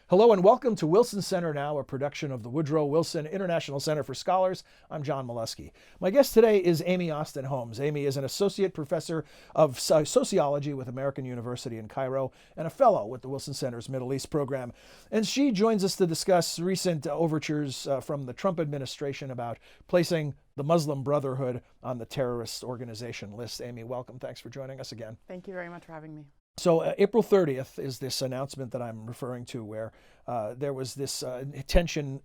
Hello and welcome to Wilson Center Now, a production of the Woodrow Wilson International Center for Scholars. I'm John Molesky. My guest today is Amy Austin Holmes. Amy is an associate professor of sociology with American University in Cairo and a fellow with the Wilson Center's Middle East program. And she joins us to discuss recent overtures from the Trump administration about placing the Muslim Brotherhood on the terrorist organization list. Amy, welcome. Thanks for joining us again. Thank you very much for having me. So April 30th is this announcement that I'm referring to where there was this intention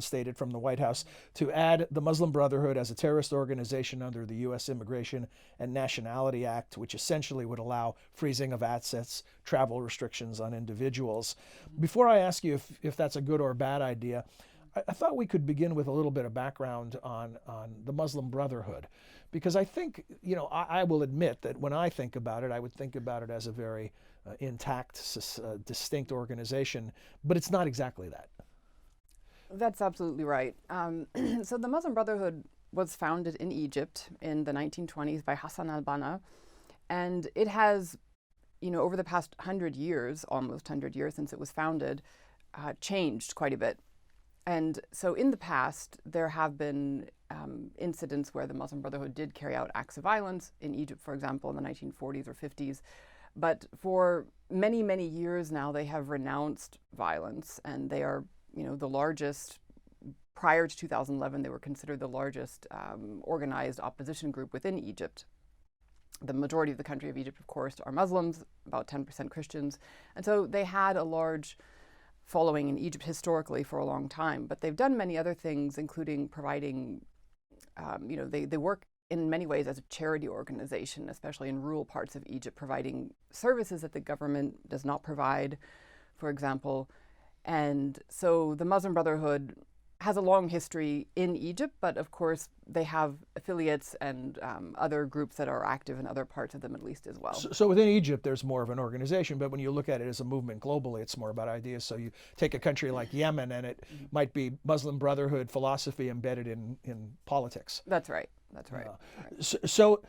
stated from the White House to add the Muslim Brotherhood as a terrorist organization under the U.S. Immigration and Nationality Act, which essentially would allow freezing of assets, travel restrictions on individuals. Before I ask you if that's a good or bad idea, I thought we could begin with a little bit of background on the Muslim Brotherhood, because I think, I will admit that when I think about it, I would think about it as a very intact, distinct organization, but it's not exactly that. That's absolutely right. So the Muslim Brotherhood was founded in Egypt in the 1920s by Hassan al-Banna, and it has, over the past 100 years, almost 100 years since it was founded, changed quite a bit. And so in the past, there have been incidents where the Muslim Brotherhood did carry out acts of violence in Egypt, for example, in the 1940s or 50s. But for many, many years now, they have renounced violence, and they are, the largest. Prior to 2011, they were considered the largest organized opposition group within Egypt. The majority of the country of Egypt, of course, are Muslims, about 10% Christians. And so they had a large following in Egypt historically for a long time, but they've done many other things, including providing, they work in many ways as a charity organization, especially in rural parts of Egypt, providing services that the government does not provide, for example. And so the Muslim Brotherhood has a long history in Egypt, but of course they have affiliates and other groups that are active in other parts of the Middle East as well. So within Egypt, there's more of an organization, but when you look at it as a movement globally, it's more about ideas. So you take a country like Yemen, and it might be Muslim Brotherhood philosophy embedded in politics. That's right. That's right. So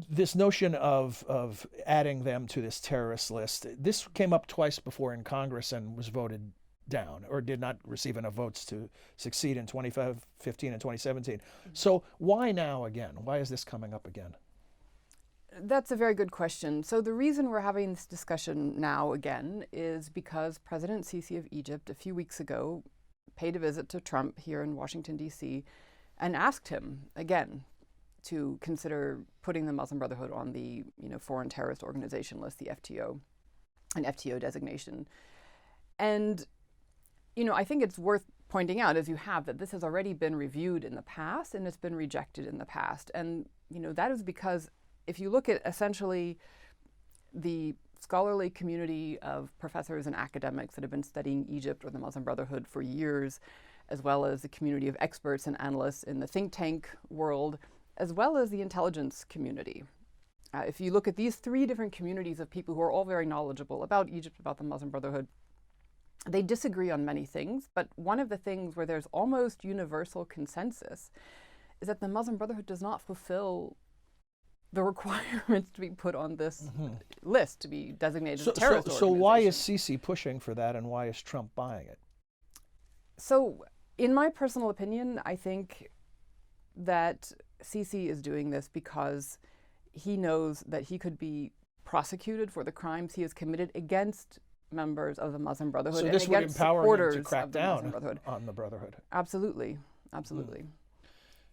this notion of adding them to this terrorist list, this came up twice before in Congress and was voted down, or did not receive enough votes to succeed in 2015 and 2017. So why now again? Why is this coming up again? That's a very good question. So the reason we're having this discussion now again is because President Sisi of Egypt a few weeks ago paid a visit to Trump here in Washington, D.C., and asked him again to consider putting the Muslim Brotherhood on the foreign terrorist organization list, the FTO, an FTO designation. And I think it's worth pointing out, as you have, that this has already been reviewed in the past and it's been rejected in the past. And, that is because if you look at essentially the scholarly community of professors and academics that have been studying Egypt or the Muslim Brotherhood for years, as well as the community of experts and analysts in the think tank world, as well as the intelligence community. If you look at these three different communities of people who are all very knowledgeable about Egypt, about the Muslim Brotherhood, they disagree on many things, but one of the things where there's almost universal consensus is that the Muslim Brotherhood does not fulfill the requirements to be put on this list, to be designated as a terrorist organization. So why is Sisi pushing for that, and why is Trump buying it? So in my personal opinion, I think that Sisi is doing this because he knows that he could be prosecuted for the crimes he has committed against members of the Muslim Brotherhood. So this and would against empower him to supporters crack of the down Muslim Brotherhood. on the Brotherhood. Absolutely. Absolutely.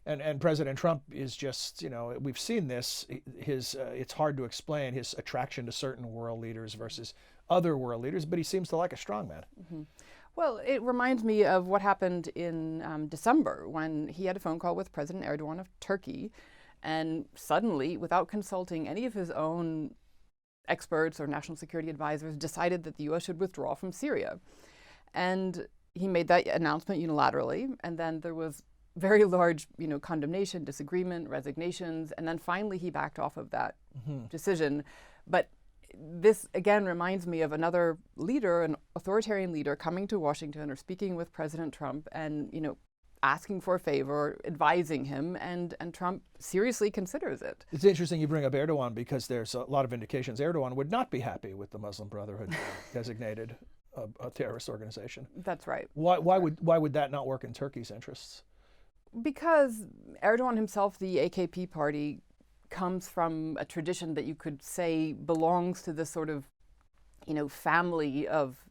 And President Trump is just, we've seen this, it's hard to explain his attraction to certain world leaders versus other world leaders, but he seems to like a strongman. Well, it reminds me of what happened in December when he had a phone call with President Erdogan of Turkey, and suddenly, without consulting any of his own experts or national security advisors, decided that the U.S. should withdraw from Syria. And he made that announcement unilaterally, and then there was very large, condemnation, disagreement, resignations, and then finally he backed off of that decision. But this, again, reminds me of another leader, an authoritarian leader, coming to Washington or speaking with President Trump and, asking for a favor, advising him, and Trump seriously considers it. It's interesting you bring up Erdogan because there's a lot of indications Erdogan would not be happy with the Muslim Brotherhood designated a terrorist organization. That's right. Why would that not work in Turkey's interests? Because Erdogan himself, the AKP party, comes from a tradition that you could say belongs to this sort of, family of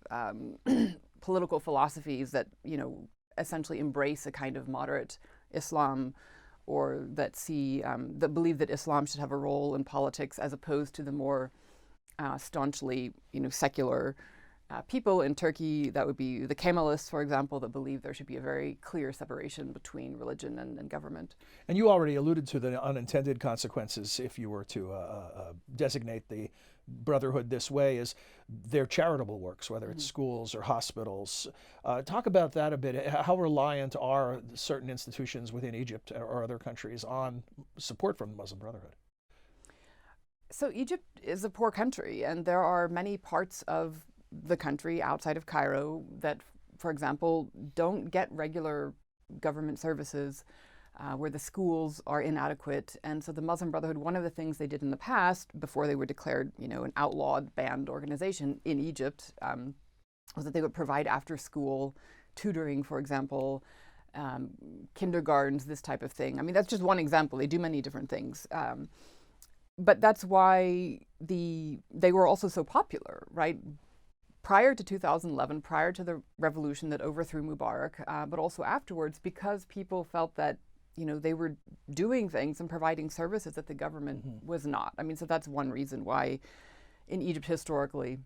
political philosophies that, essentially embrace a kind of moderate Islam, or that that believe that Islam should have a role in politics as opposed to the more staunchly, secular people in Turkey. That would be the Kemalists, for example, that believe there should be a very clear separation between religion and government. And you already alluded to the unintended consequences if you were to designate the Brotherhood this way, is their charitable works, whether it's schools or hospitals. Talk about that a bit. How reliant are certain institutions within Egypt or other countries on support from the Muslim Brotherhood? So Egypt is a poor country, and there are many parts of the country outside of Cairo that, for example, don't get regular government services, where the schools are inadequate. And so the Muslim Brotherhood, one of the things they did in the past, before they were declared, an outlawed, banned organization in Egypt, was that they would provide after-school tutoring, for example, kindergartens, this type of thing. I mean, that's just one example. They do many different things. But that's why they were also so popular, right? Prior to 2011, prior to the revolution that overthrew Mubarak, but also afterwards, because people felt that, they were doing things and providing services that the government was not. I mean, so that's one reason why in Egypt historically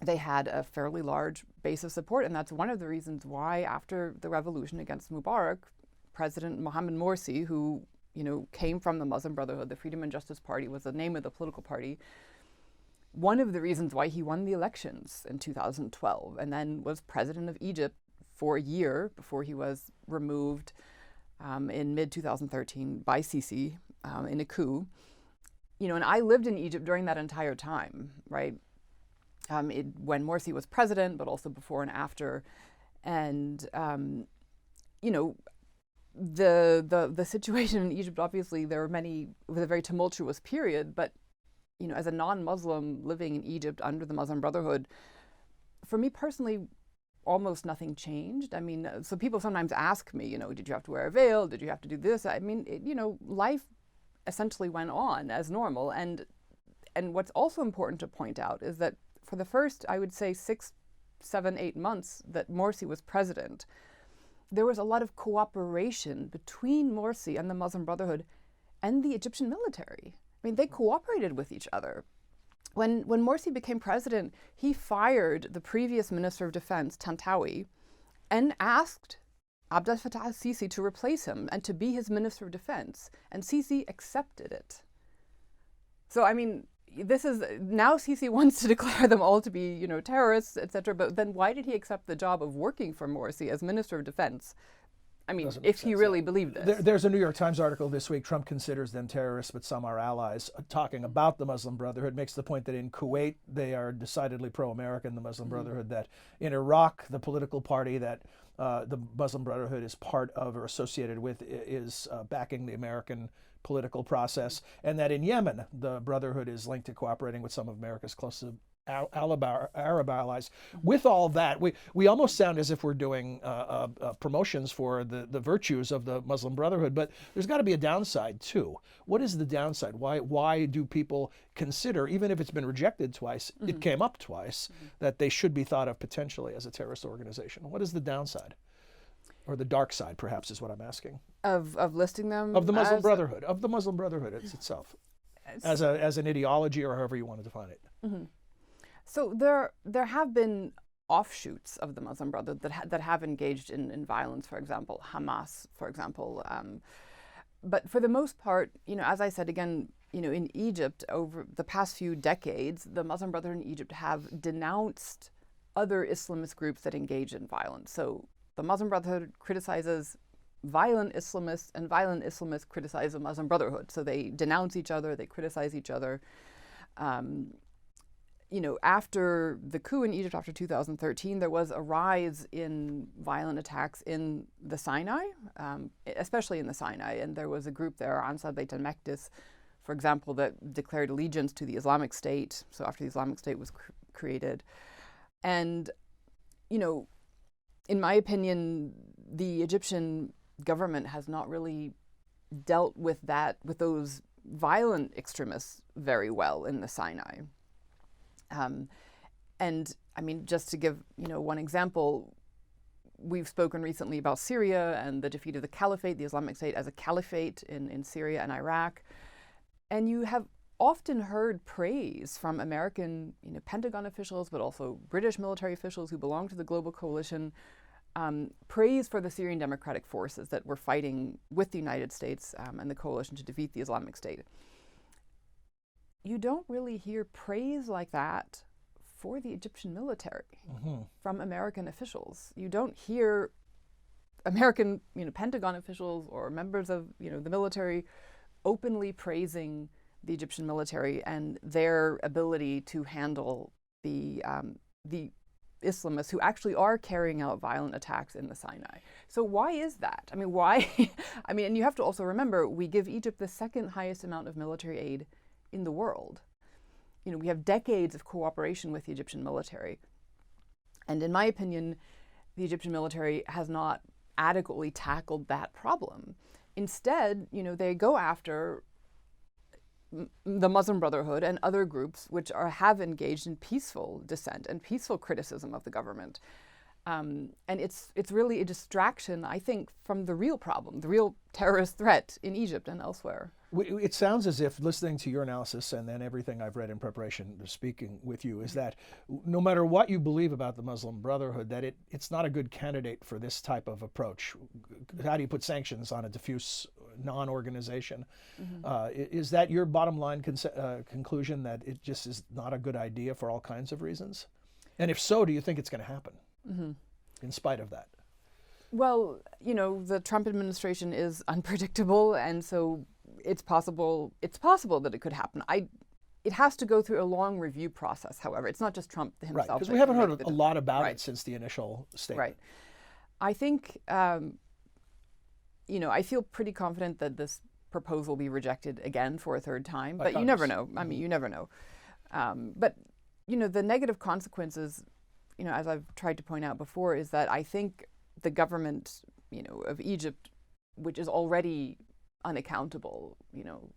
they had a fairly large base of support. And that's one of the reasons why after the revolution against Mubarak, President Mohamed Morsi, who, came from the Muslim Brotherhood, the Freedom and Justice Party was the name of the political party, one of the reasons why he won the elections in 2012 and then was president of Egypt for a year before he was removed in mid-2013 by Sisi in a coup. And I lived in Egypt during that entire time, right? When Morsi was president, but also before and after. And, the situation in Egypt, obviously, it was a very tumultuous period, but as a non-Muslim living in Egypt under the Muslim Brotherhood, for me personally, almost nothing changed. I mean, so people sometimes ask me, did you have to wear a veil? Did you have to do this? I mean, life essentially went on as normal. And what's also important to point out is that for the first, I would say 6, 7, 8 months that Morsi was president, there was a lot of cooperation between Morsi and the Muslim Brotherhood and the Egyptian military. I mean, they cooperated with each other. When Morsi became president, he fired the previous Minister of Defense, Tantawi, and asked Abdel Fattah al-Sisi to replace him and to be his Minister of Defense. And Sisi accepted it. So, I mean, now Sisi wants to declare them all to be, terrorists, etc. But then why did he accept the job of working for Morsi as Minister of Defense? I mean, if he really believed this. There's a New York Times article this week, Trump considers them terrorists, but some are allies, talking about the Muslim Brotherhood, makes the point that in Kuwait, they are decidedly pro-American, the Muslim Brotherhood, that in Iraq, the political party that the Muslim Brotherhood is part of or associated with is backing the American political process, and that in Yemen, the Brotherhood is linked to cooperating with some of America's closest Arab allies. With all that, we almost sound as if we're doing promotions for the virtues of the Muslim Brotherhood, but there's got to be a downside too. What is the downside? Why do people consider, even if it's been rejected twice, it came up twice, that they should be thought of potentially as a terrorist organization? What is the downside? Or the dark side, perhaps, is what I'm asking. Of listing them? Of the Muslim Brotherhood. Of the Muslim Brotherhood itself. As an ideology, or however you want to define it. Mm-hmm. So there have been offshoots of the Muslim Brotherhood that have engaged in violence, for example, Hamas, for example. But for the most part, as I said again, in Egypt, over the past few decades, the Muslim Brotherhood in Egypt have denounced other Islamist groups that engage in violence. So the Muslim Brotherhood criticizes violent Islamists, and violent Islamists criticize the Muslim Brotherhood. So they denounce each other, they criticize each other. after the coup in Egypt after 2013, there was a rise in violent attacks in the Sinai, especially in the Sinai. And there was a group there, Ansar Beit al-Maqdis, for example, that declared allegiance to the Islamic State. So after the Islamic State was created. And, in my opinion, the Egyptian government has not really dealt with those violent extremists very well in the Sinai. And I mean, just to give, one example, we've spoken recently about Syria and the defeat of the caliphate, the Islamic State as a caliphate in Syria and Iraq. And you have often heard praise from American, Pentagon officials, but also British military officials who belong to the global coalition, praise for the Syrian Democratic Forces that were fighting with the United States and the coalition to defeat the Islamic State. You don't really hear praise like that for the Egyptian military from American officials. You don't hear American, Pentagon officials or members of, the military openly praising the Egyptian military and their ability to handle the Islamists who actually are carrying out violent attacks in the Sinai. So why is that? I mean, why? And you have to also remember, we give Egypt the second highest amount of military aid in the world. We have decades of cooperation with the Egyptian military. And in my opinion, the Egyptian military has not adequately tackled that problem. Instead, they go after the Muslim Brotherhood and other groups which have engaged in peaceful dissent and peaceful criticism of the government. And it's really a distraction, I think, from the real problem, the real terrorist threat in Egypt and elsewhere. It sounds as if, listening to your analysis and then everything I've read in preparation to speaking with you, is that no matter what you believe about the Muslim Brotherhood, that it's not a good candidate for this type of approach. How do you put sanctions on a diffuse non-organization? Is that your bottom line conclusion, that it just is not a good idea for all kinds of reasons? And if so, do you think it's going to happen in spite of that? Well, the Trump administration is unpredictable, and so it's possible that it could happen. It has to go through a long review process, however. It's not just Trump himself. Right, because we haven't heard a lot about it since the initial statement. Right. I think, I feel pretty confident that this proposal will be rejected again for a third time, but you never know. I mean, you never know. But, the negative consequences, as I've tried to point out before, is that I think the government, of Egypt, which is already unaccountable,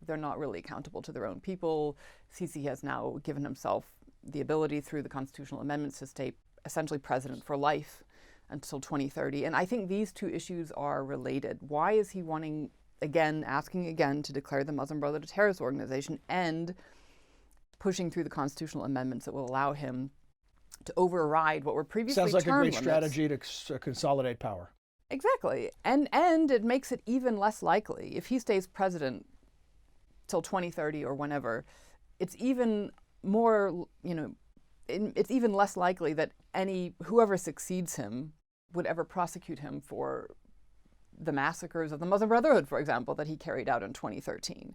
they're not really accountable to their own people. Sisi has now given himself the ability through the constitutional amendments to stay essentially president for life until 2030. And I think these two issues are related. Why is he asking again to declare the Muslim Brotherhood a terrorist organization and pushing through the constitutional amendments that will allow him to override what were previously sounds like term a great limits. strategy to consolidate power. Exactly. And it makes it even less likely, if he stays president till 2030 or whenever, it's even more, it's even less likely that whoever succeeds him would ever prosecute him for the massacres of the Muslim Brotherhood, for example, that he carried out in 2013.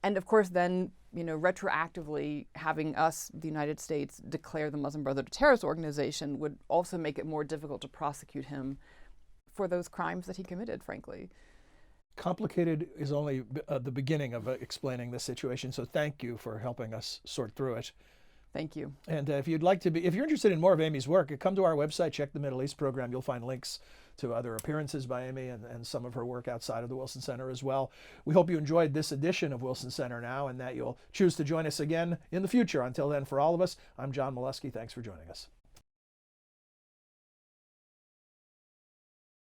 And of course, then, retroactively having us, the United States, declare the Muslim Brotherhood a terrorist organization would also make it more difficult to prosecute him for those crimes that he committed, frankly. Complicated is only the beginning of explaining this situation. So thank you for helping us sort through it. Thank you. And if you're interested in more of Amy's work, come to our website, check the Middle East program. You'll find links to other appearances by Amy and some of her work outside of the Wilson Center as well. We hope you enjoyed this edition of Wilson Center Now and that you'll choose to join us again in the future. Until then, for all of us, I'm John Milewski. Thanks for joining us.